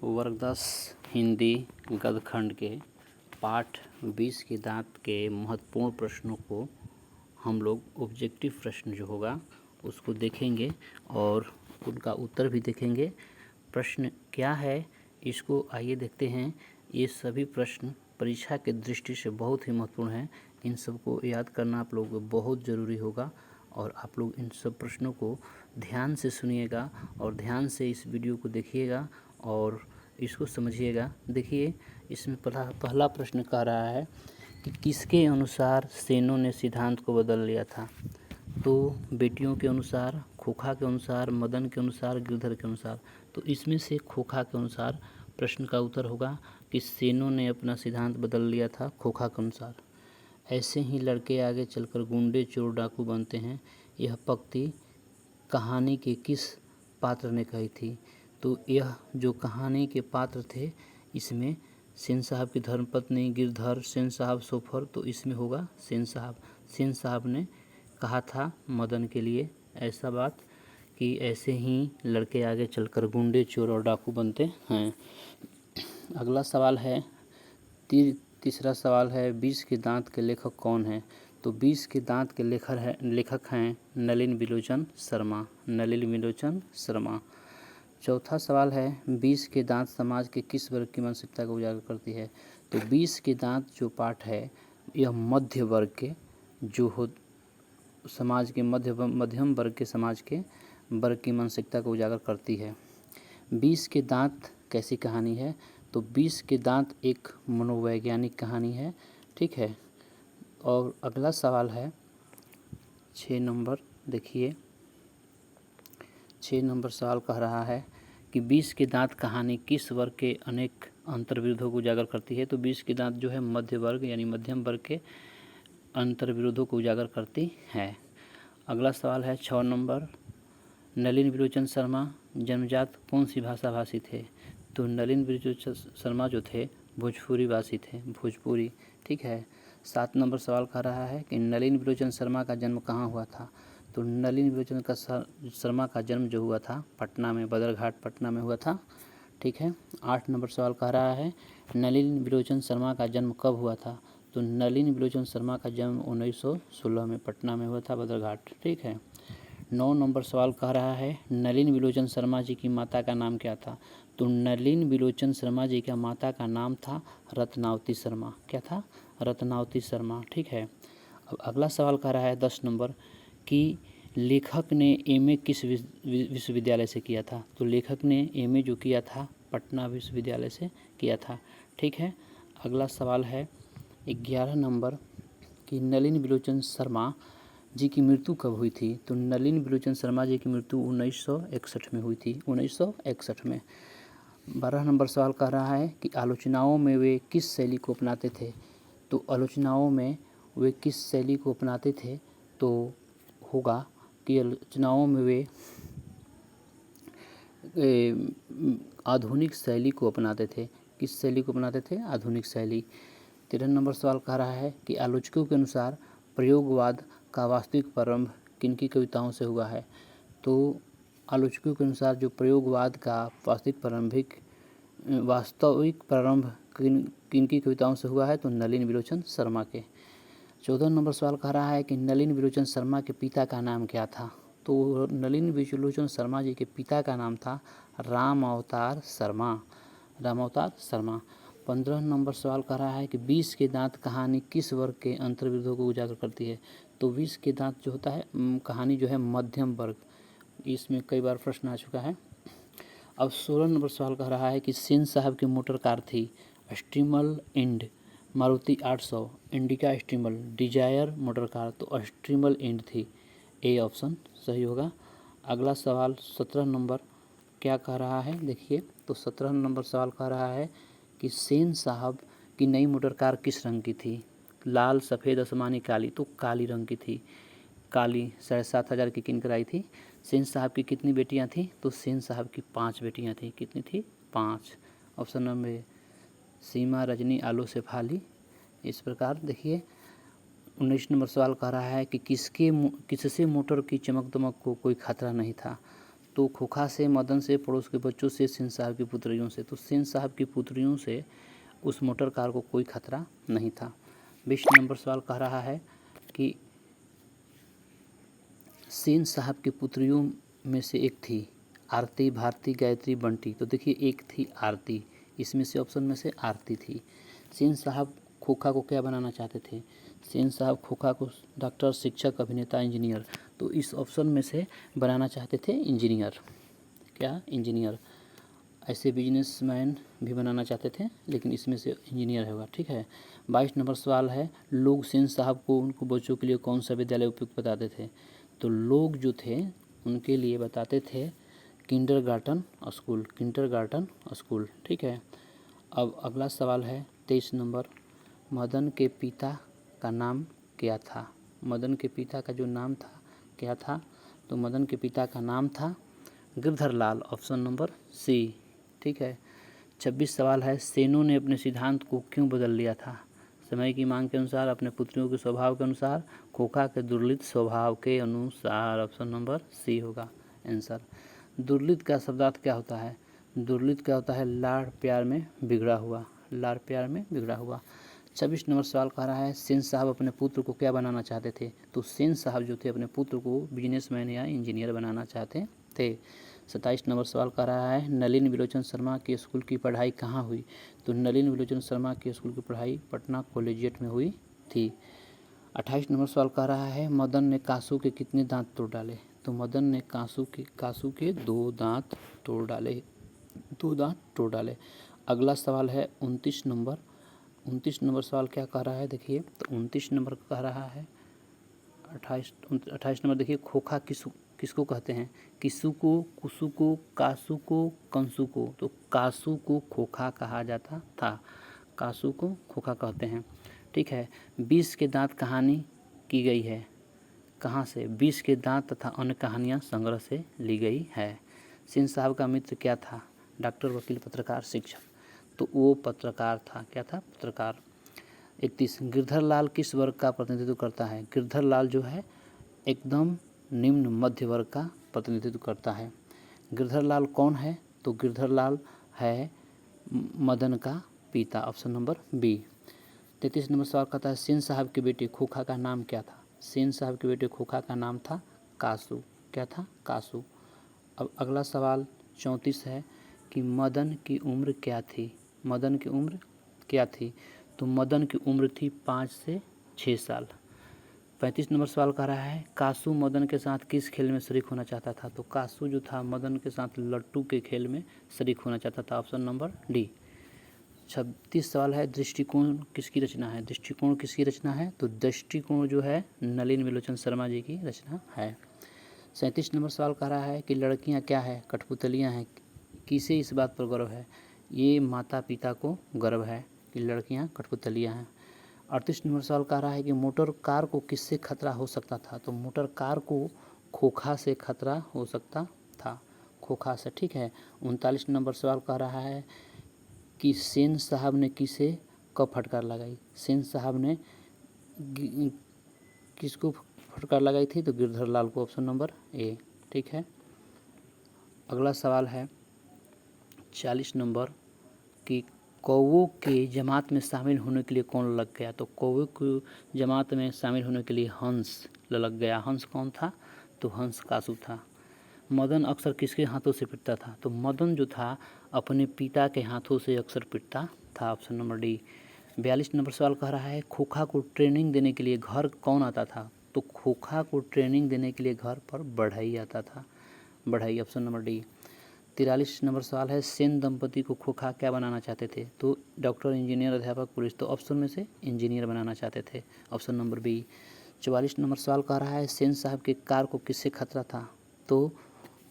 वर्ग 10 हिंदी गद्यखंड के पाठ 20 के दांत के महत्वपूर्ण प्रश्नों को हम लोग ऑब्जेक्टिव प्रश्न जो होगा उसको देखेंगे और उनका उत्तर भी देखेंगे। प्रश्न क्या है इसको आइए देखते हैं। ये सभी प्रश्न परीक्षा के दृष्टि से बहुत ही महत्वपूर्ण हैं। इन सबको याद करना आप लोगों को बहुत ज़रूरी होगा और आप लोग इन सब प्रश्नों को ध्यान से सुनिएगा और ध्यान से इस वीडियो को देखिएगा और इसको समझिएगा। देखिए इसमें पहला प्रश्न कह रहा है कि किसके अनुसार सेनों ने सिद्धांत को बदल लिया था। तो बेटियों के अनुसार, खोखा के अनुसार, मदन के अनुसार, गिरधर के अनुसार। तो इसमें से खोखा के अनुसार प्रश्न का उत्तर होगा कि सेनों ने अपना सिद्धांत बदल लिया था खोखा के अनुसार। ऐसे ही लड़के आगे चलकर गुंडे चोर डाकू बनते हैं। यह पंक्ति कहानी के किस पात्र ने कही थी। तो यह जो कहानी के पात्र थे इसमें सेन साहब की धर्मपत्नी, गिरधर, सेन साहब, सोफर। तो इसमें होगा सेन साहब। सेन साहब ने कहा था मदन के लिए ऐसा बात कि ऐसे ही लड़के आगे चलकर गुंडे चोर और डाकू बनते हैं। अगला सवाल है तीसरा सवाल है 20 के दांत के लेखक कौन है। तो 20 के दांत के लेखक हैं नलिन बिलोचन शर्मा। नलिन बिलोचन शर्मा। चौथा सवाल है 20 के दांत समाज के किस वर्ग की मानसिकता को उजागर करती है। तो 20 के दांत जो पाठ है यह मध्य वर्ग के जो हो समाज के मध्यम वर्ग के समाज के वर्ग की मानसिकता को उजागर करती है। 20 के दांत कैसी कहानी है। तो 20 के दांत एक मनोवैज्ञानिक कहानी है, ठीक है। और अगला सवाल है 6 नंबर। देखिए 6 नंबर सवाल कह रहा है कि 20 के दांत कहानी किस वर्ग के अनेक अंतर्विरोधों को उजागर करती है। तो 20 के दांत जो है मध्य वर्ग यानी मध्यम वर्ग के अंतर्विरोधों को उजागर करती है। अगला सवाल है 6 नंबर। नलिन बिलोचन शर्मा जन्मजात कौन सी भाषा भाषी थे। तो नलिन बिलोचन शर्मा जो थे भोजपुरी भाषी थे, भोजपुरी, ठीक है। 7 नंबर सवाल कह रहा है कि नलिन बिलोचन शर्मा का जन्म कहाँ हुआ था। तो नलिन बिलोचन शर्मा का जन्म जो हुआ था पटना में, बदरघाट पटना में हुआ था, ठीक है। 8 नंबर सवाल कह रहा है नलिन बिलोचन शर्मा का जन्म कब हुआ था। तो नलिन बिलोचन शर्मा का जन्म 1916 में पटना में हुआ था, बदरघाट, ठीक है। 9 नंबर सवाल कह रहा है नलिन बिलोचन शर्मा जी की माता का नाम क्या था। तो नलिन बिलोचन शर्मा जी का माता का नाम था रत्नावती शर्मा। क्या था? रत्नावती शर्मा, ठीक है। अब अगला सवाल कह रहा है 10 नंबर कि लेखक ने एमए किस विश्वविद्यालय से किया था। तो लेखक ने एमए जो किया था पटना विश्वविद्यालय से किया था, ठीक है। अगला सवाल है 11 नंबर कि नलिन बिलोचन शर्मा जी की मृत्यु कब हुई थी। तो नलिन बिलोचन शर्मा जी की मृत्यु 1961 में हुई थी, 1961 में। 12 नंबर सवाल कह रहा है कि आलोचनाओं में वे किस शैली को अपनाते थे। तो आलोचनाओं में वे किस शैली को अपनाते थे। तो होगा कि आलोचनाओं में वे आधुनिक शैली को अपनाते थे। किस शैली को अपनाते थे? आधुनिक शैली। 13 नंबर सवाल कह रहा है कि आलोचकों के अनुसार प्रयोगवाद का वास्तविक प्रारंभ किनकी कविताओं से हुआ है। तो आलोचकों के अनुसार जो प्रयोगवाद का वास्तविक प्रारंभ किनकी कविताओं से हुआ है। तो नलिन बिलोचन शर्मा के। 14 नंबर सवाल कह रहा है कि नलिन बिलोचन शर्मा के पिता का नाम क्या था। तो नलिन बिलोचन शर्मा जी के पिता का नाम था राम अवतार शर्मा, राम अवतार शर्मा। 15 नंबर सवाल कह रहा है कि 20 के दांत कहानी किस वर्ग के अंतर्विरोधों को उजागर करती है। तो 20 के दांत जो होता है कहानी जो है मध्यम वर्ग, इसमें कई बार प्रश्न आ चुका है। अब 16 नंबर सवाल कह रहा है कि सेन साहब की मोटर कार थी स्ट्रीमल इंड, मारुति 800, इंडिका स्ट्रीमल, डिजायर मोटर कार। तो स्ट्रीमल इंड थी, ए ऑप्शन सही होगा। अगला सवाल 17 नंबर क्या कह रहा है। देखिए तो 17 नंबर सवाल कह रहा है कि सेन साहब की नई मोटर कार किस रंग की थी। लाल, सफ़ेद, आसमानी, काली। तो काली रंग की थी, काली। 7,500 की किन कराई थी। सेन साहब की कितनी बेटियां थी। तो सेन साहब की 5 बेटियां थी। कितनी थी? 5। ऑप्शन नंबर सीमा, रजनी, आलो, शेफाली। इस प्रकार देखिए 19 नंबर सवाल कह रहा है कि किससे मोटर की चमक दमक को कोई खतरा नहीं था। तो खोखा से, मदन से, पड़ोस के बच्चों से, सेन साहब की पुत्रियों से। तो सेन साहब की पुत्रियों से उस मोटर कार को कोई खतरा नहीं था। 20 नंबर सवाल कह रहा है कि सेन साहब की पुत्रियों में से एक थी आरती, भारती, गायत्री, बंटी। तो देखिए एक थी आरती, इसमें से ऑप्शन में से आरती थी। सेन साहब खोखा को क्या बनाना चाहते थे? सेन साहब खोखा को डॉक्टर, शिक्षक, अभिनेता, इंजीनियर। तो इस ऑप्शन में से बनाना चाहते थे इंजीनियर। क्या? इंजीनियर। ऐसे बिजनेसमैन भी बनाना चाहते थे, लेकिन इसमें से इंजीनियर होगा। ठीक है। 22 नंबर सवाल है, लोग सेन साहब को उनको बच्चों के लिए कौन सा विद्यालय उपयुक्त बताते थे? तो लोग जो थे उनके लिए बताते थे किंडरगार्टन स्कूल, किंडरगार्टन स्कूल। ठीक है। अब अगला सवाल है 23 नंबर, मदन के पिता का नाम क्या था? मदन के पिता का जो नाम था क्या था? तो मदन के पिता का नाम था गिरधर लाल, ऑप्शन नंबर सी। ठीक है। 26 सवाल है, सेनों ने अपने सिद्धांत को क्यों बदल लिया था? समय की मांग के अनुसार, अपने पुत्रियों के स्वभाव के अनुसार, खोखा के दुर्लित स्वभाव के अनुसार। ऑप्शन नंबर सी होगा आंसर। दुर्लित का शब्दार्थ क्या होता है? दुर्लित क्या होता है? लाड़ प्यार में बिगड़ा हुआ, लाड़ प्यार में बिगड़ा हुआ। 26 नंबर सवाल कह रहा है, सेन साहब अपने पुत्र को क्या बनाना चाहते थे? तो सेन साहब जो थे अपने पुत्र को बिजनेसमैन या इंजीनियर बनाना चाहते थे। 27 नंबर सवाल कह रहा है, नलिन विलोचन शर्मा के स्कूल की पढ़ाई कहाँ हुई? तो नलिन विलोचन शर्मा के स्कूल की पढ़ाई पटना कॉलेजिएट में हुई थी। 28 नंबर सवाल कह रहा है, मदन ने कासू के कितने दांत तोड़ डाले? तो मदन ने कासू के 2 दांत तोड़ डाले, 2 दांत तोड़ डाले। अगला सवाल है 29 नंबर। 29 नंबर सवाल क्या कह रहा है? देखिए, तो 29 नंबर कह रहा है 28 नंबर देखिए, खोखा किसको कहते हैं? किसु को, कुसु को, कासु को, कंसु को। तो कासु को खोखा कहा जाता था, कासु को खोखा कहते हैं। ठीक है। 20 के दांत कहानी की गई है कहाँ से? 20 के दांत तथा अन्य कहानियाँ संग्रह से ली गई है। सेन साहब का मित्र क्या था? डॉक्टर, वकील, पत्रकार, शिक्षक। तो वो पत्रकार था। क्या था? पत्रकार। 31, गिरधर लाल किस वर्ग का प्रतिनिधित्व करता है? गिरधर लाल जो है एकदम निम्न मध्य वर्ग का प्रतिनिधित्व करता है। गिरधर लाल कौन है? तो गिरधर लाल है मदन का पिता, ऑप्शन नंबर बी। 33 नंबर सवाल कहता है, सेन साहब के बेटे खोखा का नाम क्या था? सेन साहब के बेटे खोखा का नाम था कासू। क्या था? कासू। अब अगला सवाल 34 है कि मदन की उम्र क्या थी? मदन की उम्र क्या थी? तो मदन की उम्र थी 5 से 6 साल। 35 नंबर सवाल कह रहा है, कासू मदन के साथ किस खेल में शरीक होना चाहता था? तो कासू जो था मदन के साथ लट्टू के खेल में शरीक होना चाहता था, ऑप्शन नंबर डी। 36 सवाल है, दृष्टिकोण किसकी रचना है? दृष्टिकोण किसकी रचना है? तो दृष्टिकोण जो है नलिन विलोचन शर्मा जी की रचना है। 37 नंबर सवाल कह रहा है कि लड़कियां क्या है? कठपुतलियां हैं। किसे इस बात पर गर्व है? ये माता पिता को गर्व है कि लड़कियां कठपुतलियां हैं। 38 नंबर सवाल कह रहा है कि मोटर कार को किससे खतरा हो सकता था? तो मोटर कार को खोखा से खतरा हो सकता था, खोखा से। ठीक है। 39 नंबर सवाल कह रहा है कि सेन साहब ने किसे कब फटकार लगाई? सेन साहब ने किसको फटकार लगाई थी? तो गिरधर लाल को, ऑप्शन नंबर ए। ठीक है। अगला सवाल है 40 नंबर कि कौवों के जमात में शामिल होने के लिए कौन लग गया? तो कौवों की जमात में शामिल होने के लिए हंस लग गया। हंस कौन था? तो हंस कासू था। मदन अक्सर किसके हाथों से पिटता था? तो मदन जो था अपने पिता के हाथों से अक्सर पिटता था, ऑप्शन नंबर डी। 42 नंबर सवाल कह रहा है, खोखा को ट्रेनिंग देने के लिए घर कौन आता था? तो खोखा को ट्रेनिंग देने के लिए घर पर बढ़ई आता था, बढ़ई, ऑप्शन नंबर डी। 43 नंबर सवाल है, सेन दंपति को खोखा क्या बनाना चाहते थे? तो डॉक्टर, इंजीनियर, अध्यापक, पुलिस। तो ऑप्शन में से इंजीनियर बनाना चाहते थे, ऑप्शन नंबर बी। 44 नंबर सवाल कह रहा है, सेन साहब के कार को किससे खतरा था? तो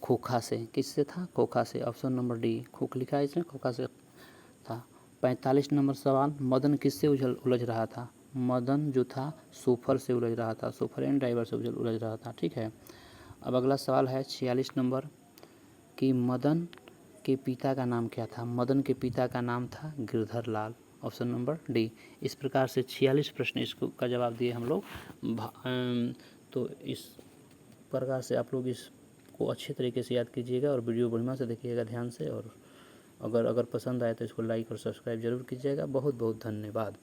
खोखा से। किससे था? खोखा से, ऑप्शन नंबर डी। खोख लिखा है इसमें, खोखा से था। 45 नंबर सवाल, मदन किससे उलझ रहा था? मदन जो था सोफर से उलझ रहा था, सोफर एंड ड्राइवर से उलझ रहा था। ठीक है। अब अगला सवाल है 46 नंबर कि मदन के पिता का नाम क्या था? मदन के पिता का नाम था गिरधर लाल, ऑप्शन नंबर डी। इस प्रकार से 46 प्रश्न इसको का जवाब दिए हम लोग। तो इस प्रकार से आप लोग इस को अच्छे तरीके से याद कीजिएगा और वीडियो बढ़िया से देखिएगा ध्यान से। और अगर पसंद आए तो इसको लाइक और सब्सक्राइब जरूर कीजिएगा। बहुत बहुत धन्यवाद।